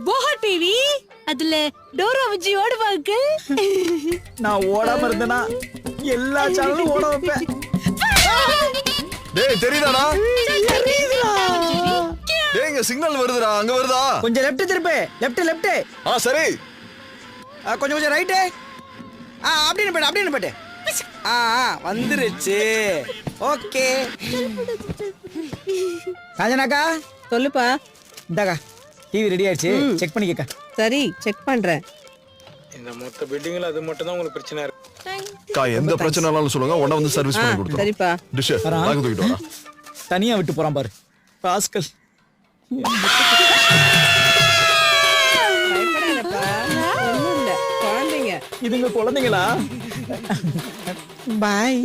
Poha TV அதுல Dora Viji ஓடுவாங்க. நான் ஓடாம இருந்தேனா எல்லா சேனலும் ஓட வைப்பேன். டேய் தெரியுதாடா? டேய் இங்க சிக்னல் வருதுடா, அங்க வருதா? கொஞ்சம் லெஃப்ட் திருப்பு, லெஃப்ட். சரி. கொஞ்சம் ரைட்டு. அப்படின்னு போட்டு. வந்துருச்சு. ஓகே. காஞ்சனாக்கா சொல்லுப்பா. இந்தாக்கா டிவி ரெடி ஆயிடுச்சு, செக் பண்ணிக்கக்கா. சரி, செக் பண்றேன். இந்த மொத்த பில்டிங்ல அது மட்டும் தான் உங்களுக்கு பிரச்சனை இருக்கு. எந்த பிரச்சனைனாலும் சொல்லுங்க, உடனே வந்து சர்வீஸ் பண்ணி கொடுத்துறோம். சரிப்பா. டிஷ் வாங்க தூக்கிட்டு வரேன். தனியா விட்டு போறான் பாரு ராஸ்கல். பயப்படாதப்பா. ஒண்ணும் இல்ல, குழந்தைங்க. இதுங்க குழந்தைங்களா? பாய்.